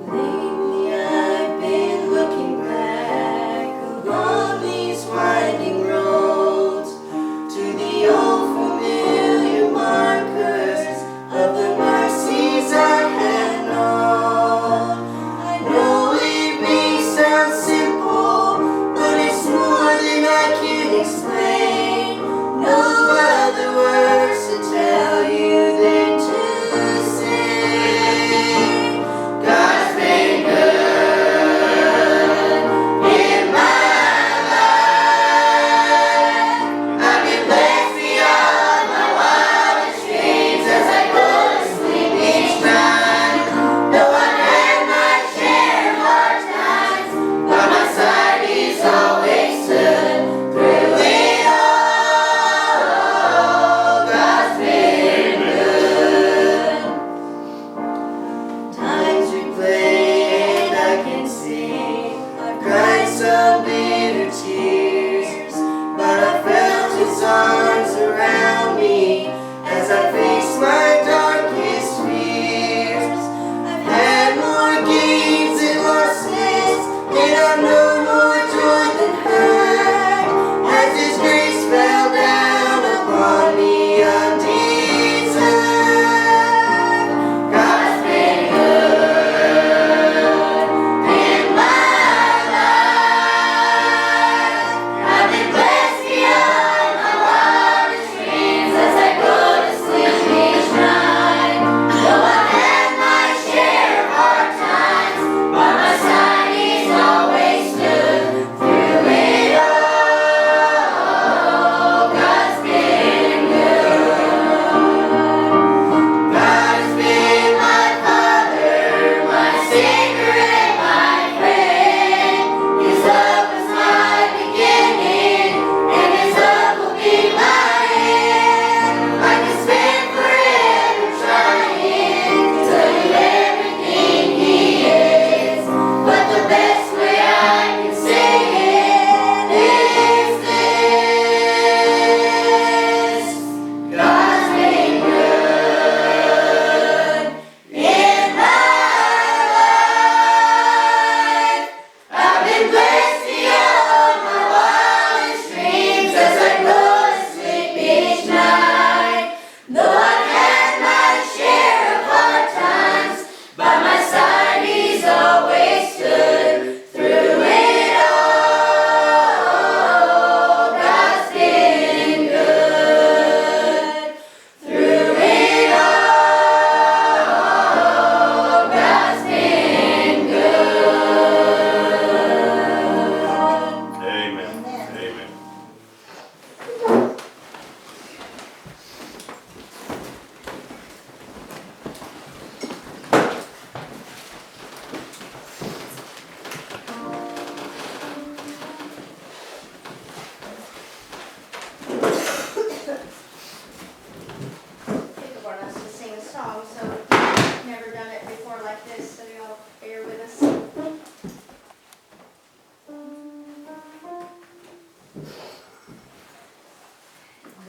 Lately I've been looking back along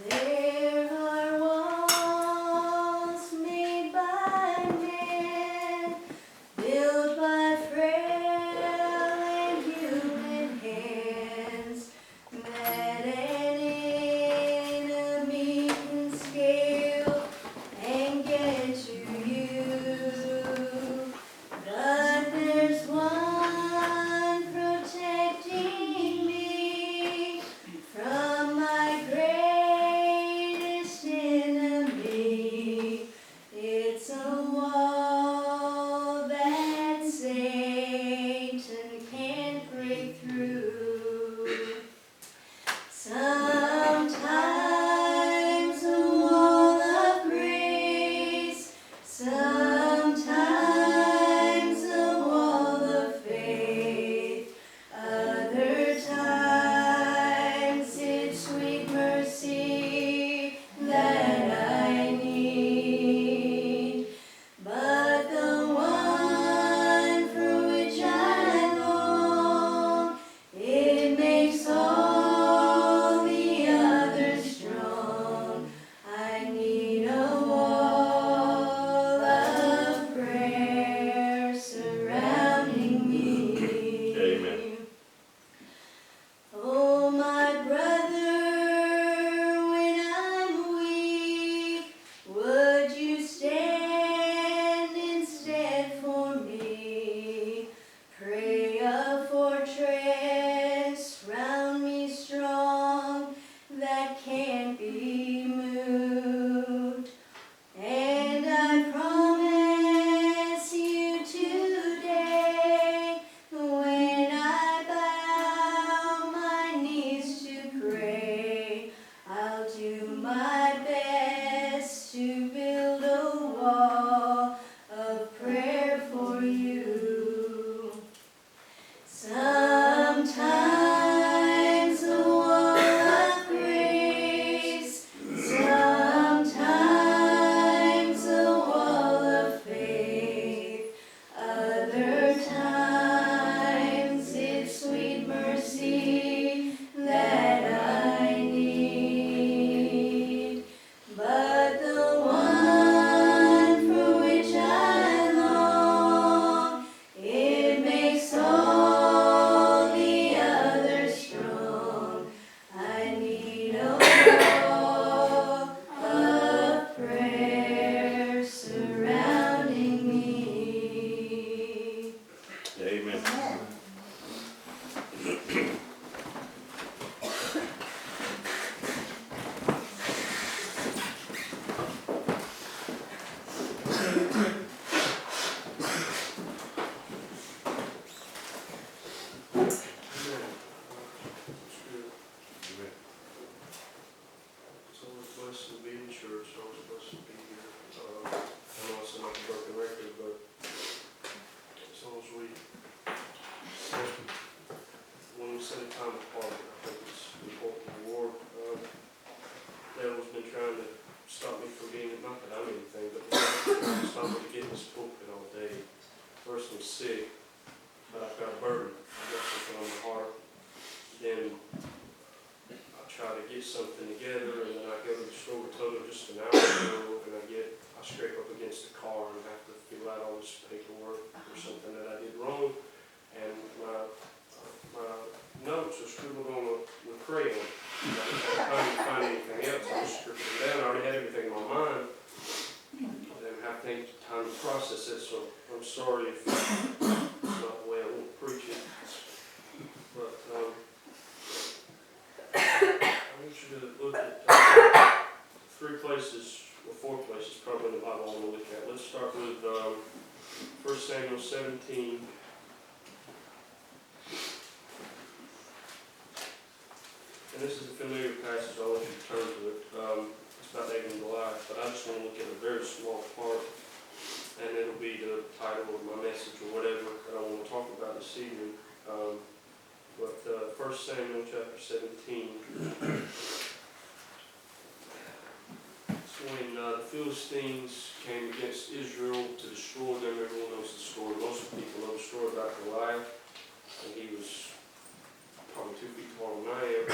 There are walls made by man, built by frail and human hands, that an enemy can scale and get to you. But there's one protecting me from my greatest enemy. It's a wall that Satan can't break through. Sometimes a wall of grace, sometimes a wall of faith, other times it's sweet mercy that I need. But the one for which I long, it makes all the others strong. I need a wall of prayer surrounding me. Amen. Oh, my brother, when I'm weak, would you stand instead for me? Pray a fortress round me strong that can't be moved. And I promise you today, when I bow my knees to pray, I'll do my best to build a wall of prayer for you. Sometimes a wall of grace, sometimes a wall of faith, other times it's sweet mercy that I need. But the one for which I long, it makes all the others strong. I need a wall of prayer surrounding me. Amen. It's always blessed to be in church, always blessed to be here. I know I sound like a broken record, but as long as when we set a time apart, I think it's important. The Lord, devil's been trying to stop me from being, not that I'm anything, but the Lord's been trying to stop me to get in this pulpit all day. First I'm sick, but I've got a burden. I've got something on my heart. Then I try to get something together, and then I go to the store total just an hour ago, and I scrape up against the car and have to fill out all this paperwork for something that I did wrong, and my notes are scribbled on with crayon. I didn't have time to find anything else. I just scribbled them down. I already had everything in my mind. I didn't have time to process it, so I'm sorry if it's not the way I want to preach it. But I want you to look at 4 places probably in the Bible I want to look at. Let's start with 1 Samuel 17. And this is a familiar passage, I'll let you turn to it. It's about David and Goliath, but I just want to look at a very small part, and it'll be the title of my message or whatever that I want to talk about this evening. But 1 Samuel chapter 17. It's when the Philistines came against Israel to destroy them. Everyone knows the story. Most people know the story about Goliath. And he was probably 2 feet taller than I am.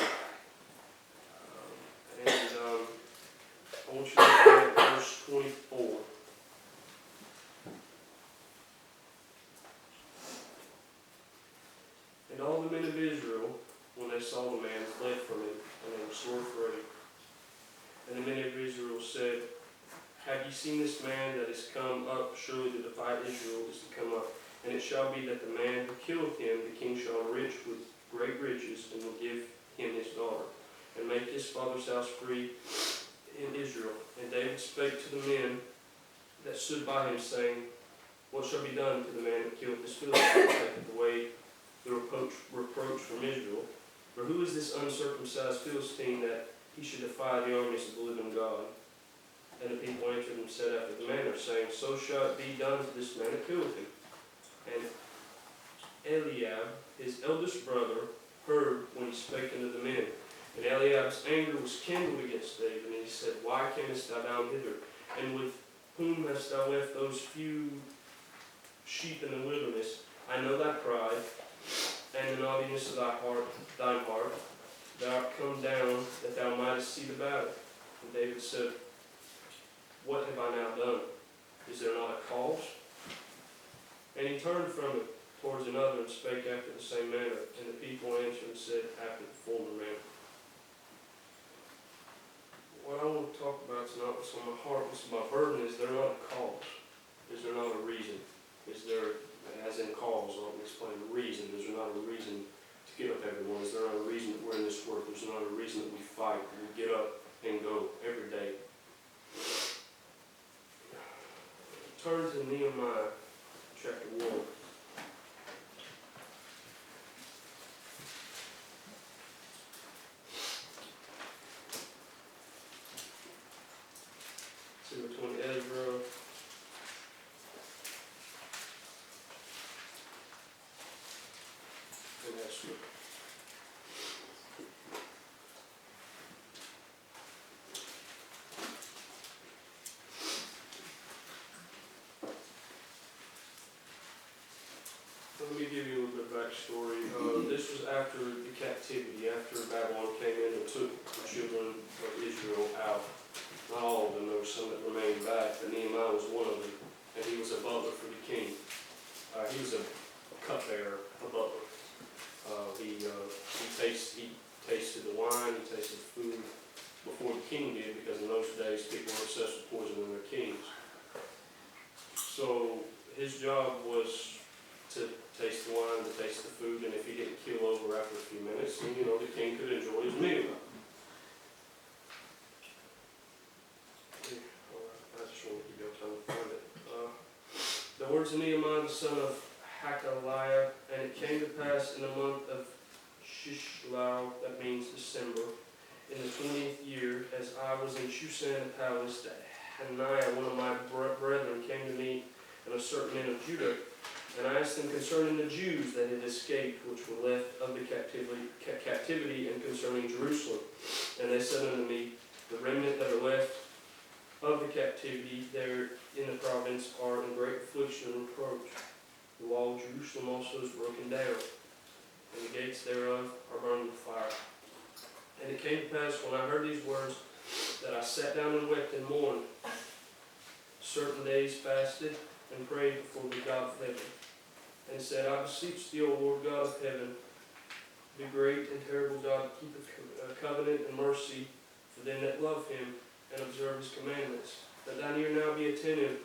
and fled from him, and they were sore afraid. And the men of Israel said, Have ye seen this man that is come up? Surely to defy Israel is to come up. And it shall be that the man who killed him, the king shall enrich with great riches, and will give him his daughter, and make his father's house free in Israel. And David spake to the men that stood by him, saying, What shall be done to the man that killed this Philistine, that taketh away the reproach from Israel? For who is this uncircumcised Philistine that he should defy the armies of the living God? And the people answered and said after the manner, saying, So shall it be done to this man that killed him. And Eliab, his eldest brother, heard when he spake unto the men. And Eliab's anger was kindled against David, and he said, Why camest thou down hither? And with whom hast thou left those few sheep in the wilderness? I know thy pride, and the naughtiness of thine heart. Thou art come down, that thou mightest see the battle. And David said, What have I now done? Is there not a cause? And he turned from it towards another, and spake after the same manner. And the people answered and said, After the former manner. What I want to talk about tonight, what's on my heart, what's my burden, is there not a cause? Is there not a reason? Is there, as in cause, I'll explain the reason. Is there not a reason to get up every morning? Is there not a reason that we're in this work? There's not a reason that we fight, that we get up and go every day. Turn to Nehemiah chapter 1. It's in between Ezra and Esther. Let me give you a little bit of backstory. This was after the captivity, after Babylon came in and took the children of Israel out. Not all of them, there were some that remained back, but Nehemiah was one of them, and he was a butler for the king. He was a cupbearer, a butler. He tasted the wine, he tasted the food before the king did, because in those days people were obsessed with poisoning their kings. So his job was to taste the wine, to taste the food, and if he didn't keel over after a few minutes, then, the king could enjoy his meal. I just want to give you time to find it. The words of Nehemiah, the son of Hakaliah, and it came to pass in the month of Chislev, that means December, in the 20th year, as I was in Shushan the palace, that Hananiah, one of my brethren, came to me, and a certain man of Judah. And I asked them concerning the Jews that had escaped, which were left of the captivity, and concerning Jerusalem. And they said unto me, The remnant that are left of the captivity there in the province are in great affliction and reproach. The wall of Jerusalem also is broken down, and the gates thereof are burned with fire. And it came to pass, when I heard these words, that I sat down and wept and mourned. Certain days fasted and prayed before the God of heaven, and said, I beseech thee, O Lord God of heaven, the great and terrible God, to keep a covenant and mercy for them that love him and observe his commandments. That thine ear now be attentive,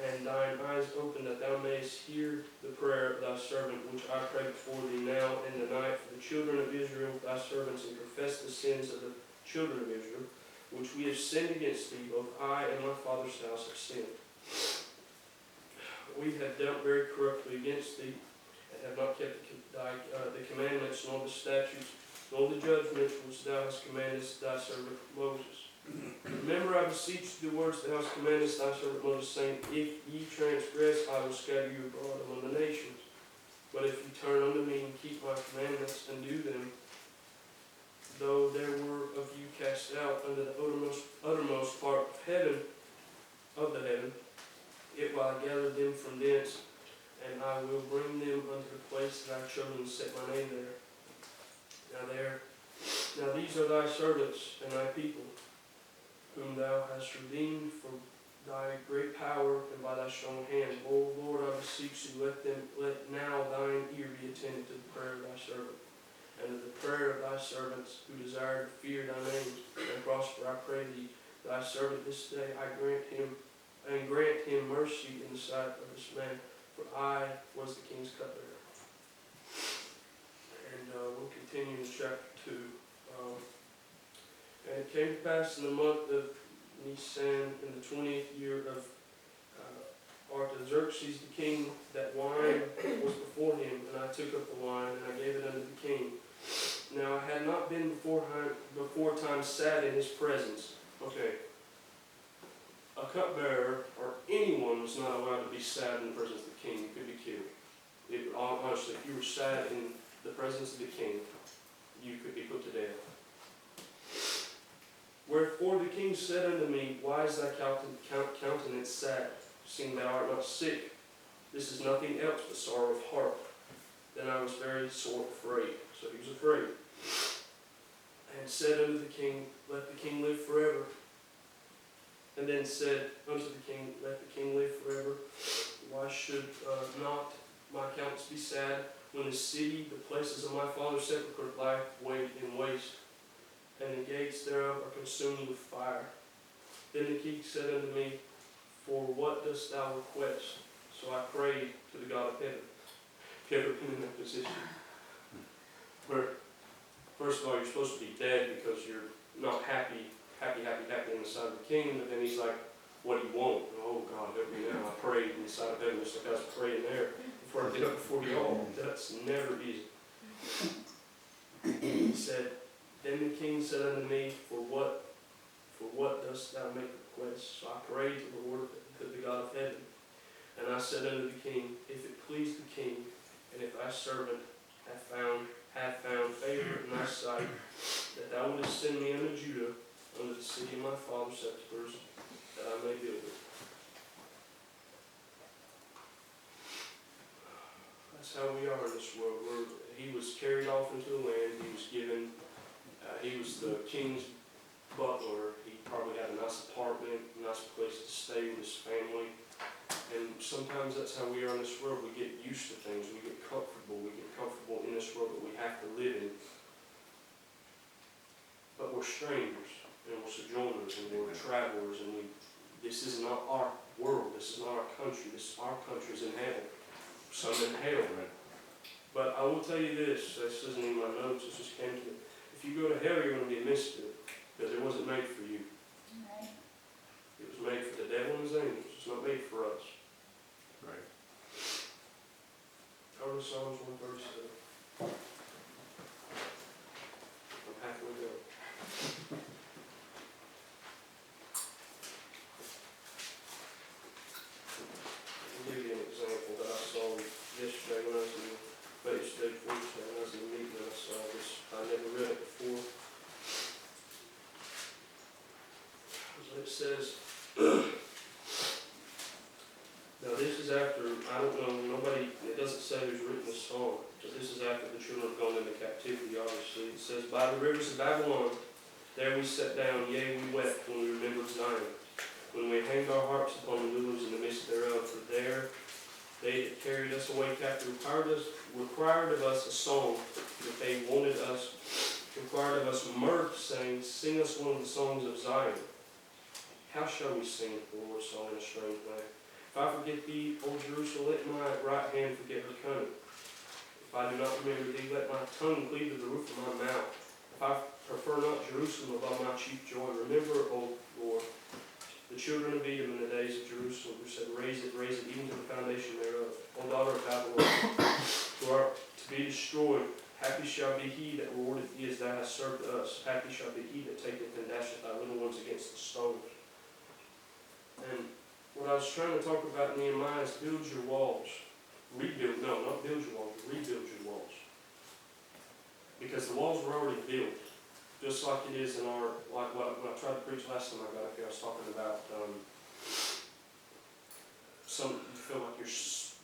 and thine eyes open, that thou mayest hear the prayer of thy servant, which I pray before thee now in the night for the children of Israel, thy servants, and confess the sins of the children of Israel, which we have sinned against thee, both I and my father's house have sinned. We have dealt very corruptly against thee, and have not kept the commandments, nor the statutes, nor the judgments which thou hast commanded thy servant Moses. Remember, I beseech the words thou hast commanded thy servant Moses, saying, If ye transgress, I will scatter you abroad among the nations. But if ye turn unto me and keep my commandments and do them, though there were of you cast out under the uttermost part of the heaven, yet will I gather them from thence, and I will bring them unto the place that I have chosen to set my name there. Now these are thy servants and thy people, whom thou hast redeemed for thy great power and by thy strong hand. O Lord, I beseech thee, let now thine ear be attentive to the prayer of thy servant, and of the prayer of thy servants who desire to fear thy name and prosper. I pray thee, thy servant this day, I grant him mercy in the sight of this man, for I was the king's cupbearer. And we'll continue in chapter 2. And it came to pass in the month of Nisan, in the 20th year of Artaxerxes the king, that wine was before him, and I took up the wine, and I gave it unto the king. Now I had not been before time sad in his presence. Okay. A cupbearer, or anyone, was not allowed to be sad in the presence of the king. You could be killed. Honestly, if you were sad in the presence of the king, you could be put to death. Wherefore the king said unto me, why is thy countenance sad, seeing thou art not sick? This is nothing else but sorrow of heart. Then I was very sore afraid. So he was afraid. And said unto the king, let the king live forever. And then said unto the king, let the king live forever. Why should not my countenance be sad, when the city, the places of my father's sepulchre, lie in waste, and the gates thereof are consumed with fire? Then the king said unto me, for what dost thou request? So I prayed to the God of heaven. Have you ever been in that position? Where, first of all, you're supposed to be dead because you're not happy in the sight of the king, but then he's like, what do you want? And, oh God, help me now. I prayed in the sight of heaven, just like I was praying there before I did up before y'all. That's never easy. He said, then the king said unto me, for what dost thou make request? So I prayed to the Lord, to the God of heaven. And I said unto the king, if it please the king, and if thy servant have found favor in thy sight, that thou wouldest send me unto Judah, unto the city of my father's sepulchres, that I may build it. That's how we are in this world. He was carried off into the land. He was given, he was the king's butler. He probably had a nice apartment, a nice place to stay with his family. And sometimes that's how we are in this world. We get used to things. We get comfortable. We get comfortable in this world that we have to live in. But we're strangers, and we're sojourners, and we're travelers, and this is not our world. This is not our country. Our country is in heaven. Some in hell. But I will tell you this isn't in my notes, it just came to me. If you go to hell, you're going to be a misfit, because it wasn't made for you. Right. It was made for the devil and his angels. It's not made for us. Right. Go to Psalms 137. I'm halfway there. I'll give you an example that I saw yesterday when I was in yesterday before yesterday when I was in the meeting. I saw this. I never read it before. It says, now this is after, I don't know, it doesn't say who's written this song, but this is after the children have gone into captivity, obviously. It says, by the rivers of Babylon, there we sat down, yea, we wept when we remembered Zion. When we hanged our harps upon the willows in the midst thereof, for there they that carried us away captive required of us a song, that they wanted us, required of us mirth, saying, sing us one of the songs of Zion. How shall we sing the Lord's song in a strange land? If I forget thee, O Jerusalem, let my right hand forget her cunning. If I do not remember thee, let my tongue cleave to the roof of my mouth. If I prefer not Jerusalem above my chief joy, remember, O Lord, the children of Edom in the days of Jerusalem, who said, raise it, even to the foundation thereof. O daughter of Babylon, who art to be destroyed, happy shall be he that rewardeth thee as thou hast served us. Happy shall be he that taketh and dasheth thy little ones against the stones. And what I was trying to talk about in Nehemiah is build your walls. Rebuild, no, not build your walls, rebuild your walls. Because the walls were already built. Just like it is in our, like when I tried to preach last time I got up here, I was talking about you feel like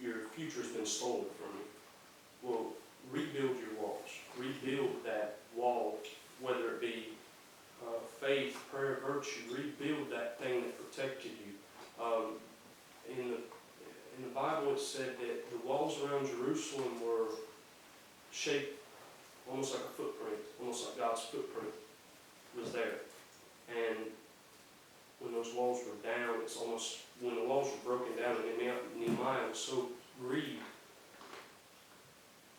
your future has been stolen from you. Well, rebuild your walls. Rebuild that wall, whether it be faith, prayer, virtue. Rebuild that thing that protected you. In the Bible, it said that the walls around Jerusalem were shaped almost like a footprint, almost like God's footprint was there. And when those walls were down, it's almost, when the walls were broken down, and Nehemiah was so grieved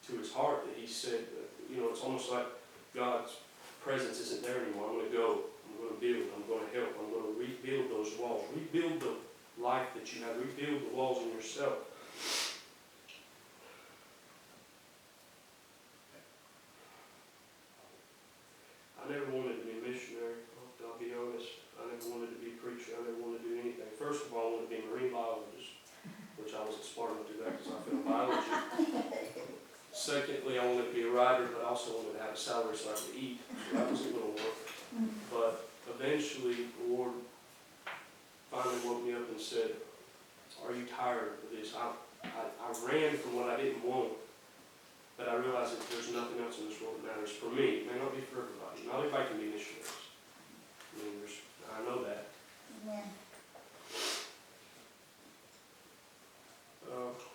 to his heart that he said, it's almost like God's presence isn't there anymore. I'm going to go, I'm going to build, I'm going to help, I'm going to rebuild those walls, rebuild the life that you have, rebuild the walls in yourself. I never wanted to be a missionary, I'll be honest. I never wanted to be a preacher, I never wanted to do anything. First of all, I wanted to be a marine biologist, which I wasn't smart enough to do that because I failed biology. Secondly, I wanted to be a writer, but I also wanted to have a salary so I could eat. So that wasn't going to work. But eventually, the Lord finally woke me up and said, "Are you tired of this?" I ran from what I didn't want, but I realized that there's nothing else in this world that matters for me. It may not be for everybody. Not everybody can be missionaries. I know that. Amen.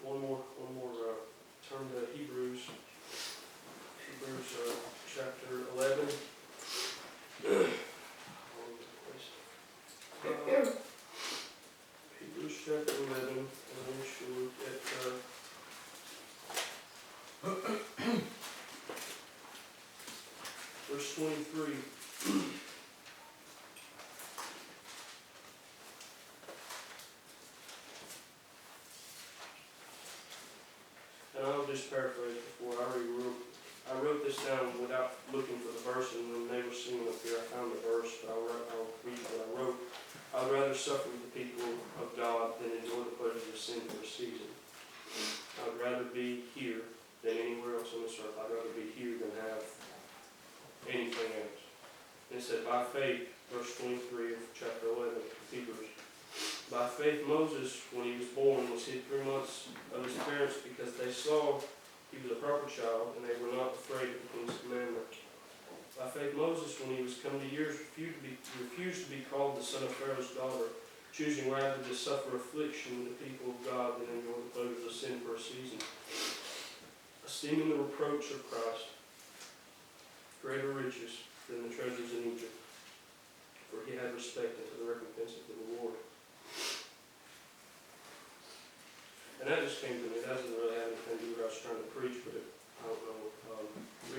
One more. Turn to Hebrews. Hebrews chapter 11. Hebrews chapter 11, and we should look at verse 23. And I'll just paraphrase before I rewrote. I wrote this down without looking for the verse, and when they were singing up here, I found the verse, but I'll read what I wrote. I'd rather suffer with the people of God than enjoy the pleasures of sin for a season. I'd rather be here than anywhere else on this earth. I'd rather be here than have anything else. And it said, by faith, verse 23 of chapter 11 of Hebrews, by faith Moses, when he was born, was hid 3 months of his parents because they saw he was a proper child, and they were not afraid of the king's commandment. By faith Moses, when he was come to years, refused to be called the son of Pharaoh's daughter, choosing rather to suffer affliction with the people of God than enjoy the pleasures of sin for a season. Esteeming the reproach of Christ greater riches than the treasures in Egypt, for he had respect unto the recompense of the reward. And that just came to me. It doesn't really have anything to do with what I was trying to preach, but I don't know.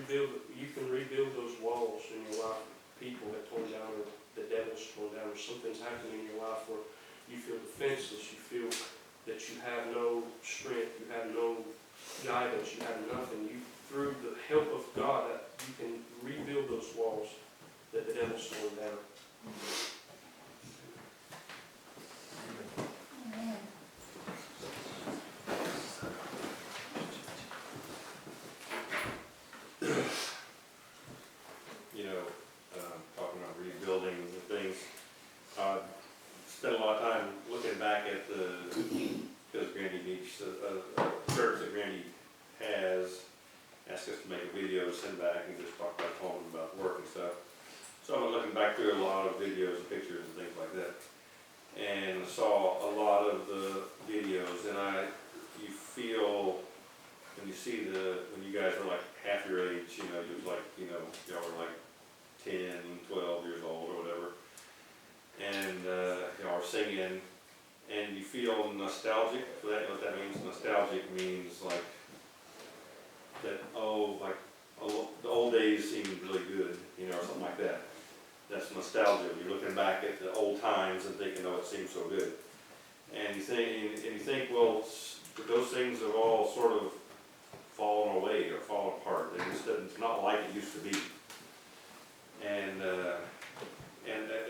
You can rebuild those walls in your life. People have torn down, or the devil's torn down, or something's happening in your life where you feel defenseless, you feel that you have no strength, you have no guidance, you have nothing. Through the help of God, you can rebuild those walls that the devil's torn down. Amen. Talking about rebuilding the things. Spent a lot of time looking back at because Grandy Beach, the church that Grandy has, asked us to make a video to send back and just talk about home about work and stuff. So I'm looking back through a lot of videos and pictures and things like that, and saw a lot of the videos, and you feel when you see when you guys were like half your age, you was like, y'all were like 10, 12 years old or whatever, and y'all are singing, and you feel nostalgic for that. You know what that means? Nostalgic means like that, the old days seem really good, or something like that. That's nostalgia. You're looking back at the old times and thinking, oh, it seems so good. And you think, well, those things have all sort of fallen away or fallen apart. It's not like it used to be. And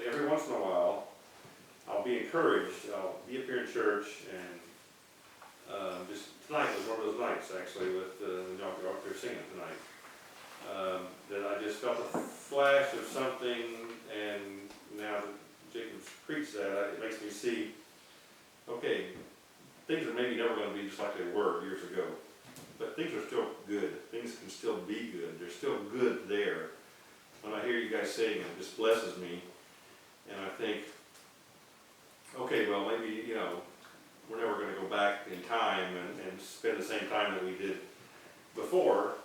every once in a while, I'll be encouraged. I'll be up here in church, and just tonight was one of those nights, actually, with y'all up there singing tonight. That I just felt a flash of something, and now that Jacob's preached that, it makes me see, okay, things are maybe never going to be just like they were years ago, but things are still good. Things can still be good. They're still good there. When I hear you guys saying it, just blesses me, and I think, okay, well, maybe, we're never going to go back in time and spend the same time that we did before,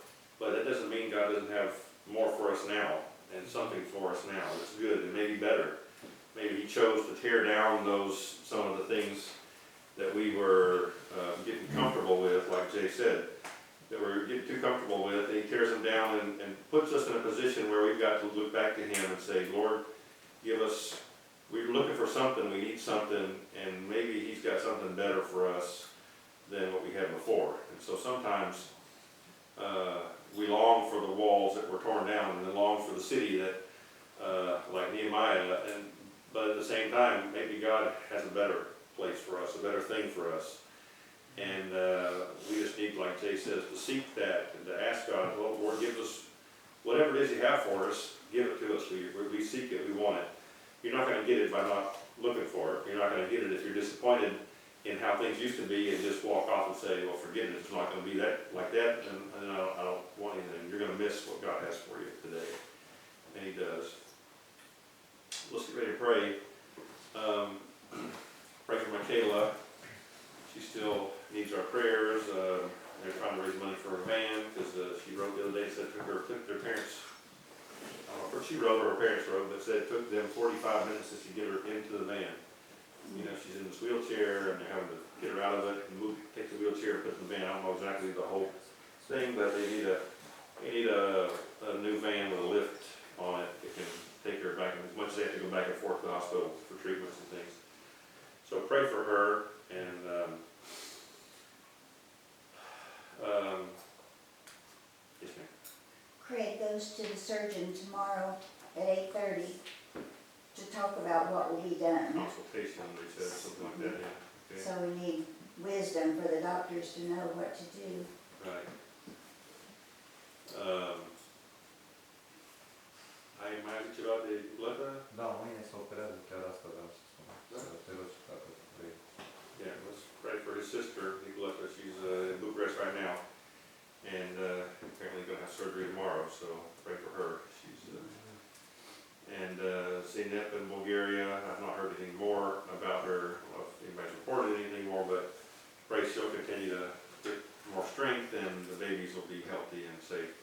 but that doesn't mean God doesn't have more for us now, and something for us now that's good and maybe better. Maybe he chose to tear down some of the things that we were getting comfortable with, like Jay said, that we're getting too comfortable with, and he tears them down and puts us in a position where we've got to look back to him and say, Lord, we're looking for something, we need something, and maybe he's got something better for us than what we had before. And so sometimes we long for the walls that were torn down, and then long for the city that, like Nehemiah, but at the same time, maybe God has a better place for us, a better thing for us. And we just need, like Jay says, to seek that and to ask God, well, Lord, give us whatever it is you have for us, give it to us. We seek it, we want it. You're not going to get it by not looking for it. You're not going to get it if you're disappointed in how things used to be and just walk off and say, well, forget it, it's not going to be like that, and I don't want anything. You're going to miss what God has for you today. And he does. Let's get ready to pray. Pray for Michaela. She still needs our prayers. They're trying to raise money for her van because she wrote the other day, said took their parents, she wrote or her parents wrote, but said it took them 45 minutes to get her into the van. You know, she's in this wheelchair and they're having to get her out of it and take the wheelchair and put in the van. I don't know exactly the whole thing, but they need a new van with a lift on it that can take her back, as much as they have to go back and forth to the hospital for treatments and things. So pray for her, and yes, ma'am. Craig goes to the surgeon tomorrow at 8:30 to talk about what will be done. Consultation, they said, something like that, yeah. Okay. So we need wisdom for the doctors to know what to do. Right. Hai mai ceva de plătă? Da, mâine se operează chiar asta, da. Yeah, let's pray for his sister, Nicoletta. She's in Bucharest right now, and apparently going to have surgery tomorrow, so pray for her. She's and Zeynep in Bulgaria. I've not heard anything more about her. I don't know if anybody's reported anything more, but pray she'll continue to get more strength, and the babies will be healthy and safe.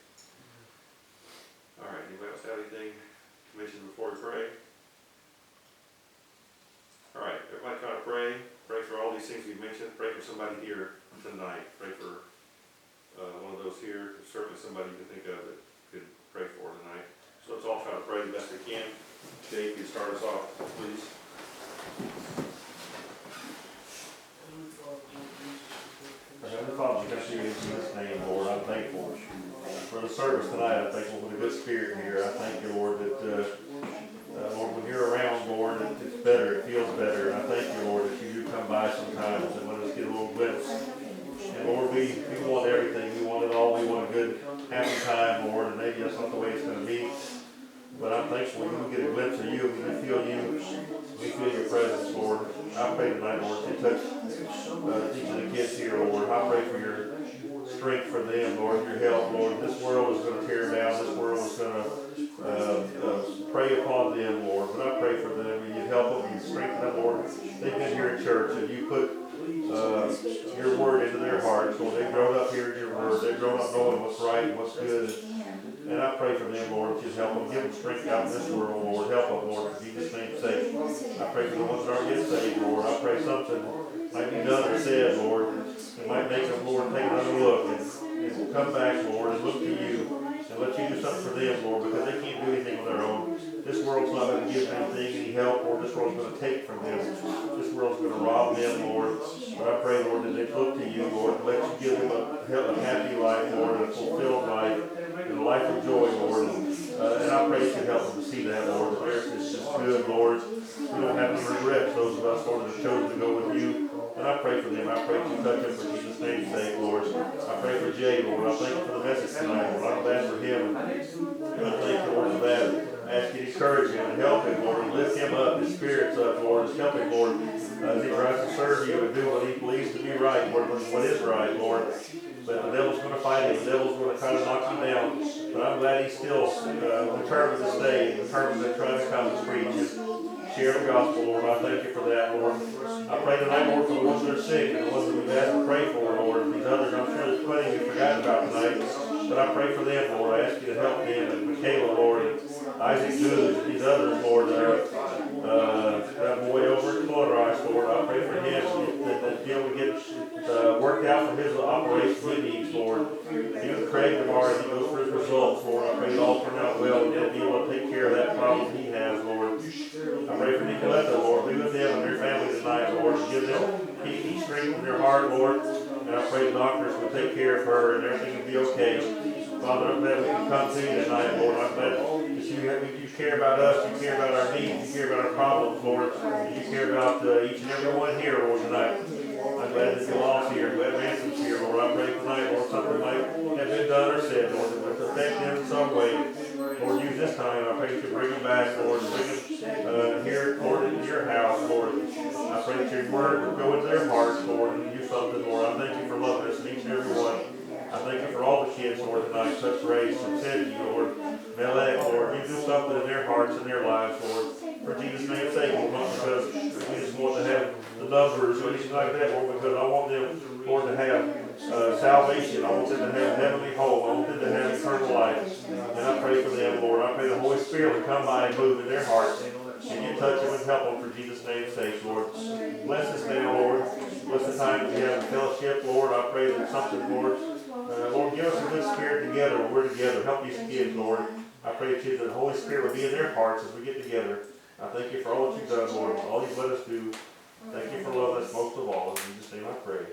All right, anybody else have anything to mention before we pray? All right, everybody try to pray. Pray for all these things we mentioned. Pray for somebody here tonight. Pray for one of those here. Certainly somebody you can think of that could pray for tonight. So let's all try to pray the best we can. Jay, can you start us off, please? Heavenly Father, we come to you in Jesus' name, Lord. I'm thankful for the service tonight. I'm thankful for the good spirit here. I thank you, Lord, that, Lord, when you're around, Lord, it's better, it feels better. And I thank you, Lord, that you do come by sometimes and let us get a little glimpse. And Lord, we want everything. We want it all. We want a good, happy time, Lord, and maybe that's not the way it's going to be. But I'm thankful we can get a glimpse of you. We can feel you. We feel your presence, Lord. I pray tonight, Lord, to touch each of the kids here, Lord. I pray for your strength for them, Lord, your help, Lord. This world is going to tear down. This world is going to prey upon them, Lord. But I pray for them. You help them. You strengthen them, Lord. They've been here in church, and you put your word into their hearts, Lord. They've grown up hearing your word. They've grown up knowing what's right and what's good. And I pray for them, Lord, that you help them. Give them strength out in this world, Lord. Help them, Lord, for Jesus' name's sake. I pray for the ones that aren't yet saved, Lord. I pray something might be done or said, Lord, that might make them, Lord, take another look and come back, Lord, and look to you and let you do something for them, Lord, because they can't do anything on their own. This world's not going to give them anything, any help, Lord. This world's going to take from them. This world's going to rob them, Lord. But I pray, Lord, that they look to you, Lord, and let you give them a happy life, Lord, a fulfilled life, and a life of joy, Lord. And I pray that you help them to see that, Lord. The earth is just good, Lord. We don't have any regrets, those of us, Lord, that have chosen to go with you. And I pray for them. I pray that you touch them for Jesus' name's sake, Lord. I pray for Jay, Lord. I thank you for the message tonight, Lord. I'm glad for him. And I thank you, Lord, for that. I ask you to encourage him and help him, Lord, and lift him up, his spirits up, Lord. Just help him, Lord, as he tries to serve you and do what he believes to be right, Lord, what is right, Lord. But the devil's going to fight him. The devil's going to try to knock him down. But I'm glad he's still determined to stay, determined to try to come and preach and share the gospel, Lord. I thank you for that, Lord. I pray tonight, Lord, for the ones that are sick and the ones that we've asked to pray for, Lord. These others, I'm sure there's plenty we've forgotten about tonight. But I pray for them, Lord, I ask you to help them, and Michaela, Lord, and Isaac Good, and these others, Lord, that boy over at Florida Ice, Lord, I pray for him, that he'll get, worked out for his operation he needs, Lord. Be with Craig tomorrow as he goes for his results, Lord, I pray it all turn out well, and he'll be able to take care of that problem he has, Lord. I pray for Nicoletta, Lord, be with them and their family tonight, Lord, give them, keep strength in their heart, Lord, and I pray the doctors will take care of her and everything will be okay. Father, I'm glad we can come to you tonight, Lord, I'm glad that you care about us, you care about our needs, you care about our problems, Lord, you care about each and every one here, Lord, tonight. I'm glad that Joel's here, glad Manson's here, Lord, I pray tonight, Lord, something might have been done or said, Lord, that would affect them in some way. Lord, use this time, I pray that you bring them back, Lord, bring them here, Lord, into your house, Lord. I pray that your word will go into their hearts, Lord, and do something, Lord. I thank you for loving us, each and every one. I thank you for all the kids, Lord, tonight, such grace and Cindy, Lord, Melek, Lord, you do something in their hearts and their lives, Lord. For Jesus' name's sake, Lord, not because we just want to have the numbers or anything like that, Lord, because I want them, Lord, to have salvation. I want them to have heavenly hope. I want them to have eternal life. And I pray for them, Lord. I pray the Holy Spirit will come by and move in their hearts. And you touch them and help them for Jesus' name's sake, Lord. Bless us now, Lord. Bless the time that we have in fellowship, Lord. I pray that something, Lord, Lord, give us a good spirit together when we're together. Help these kids, Lord. I pray that the Holy Spirit will be in their hearts as we get together. I thank you for all that you've done, Lord, all you've let us do. Thank you for loving us most of all. In Jesus' name I pray.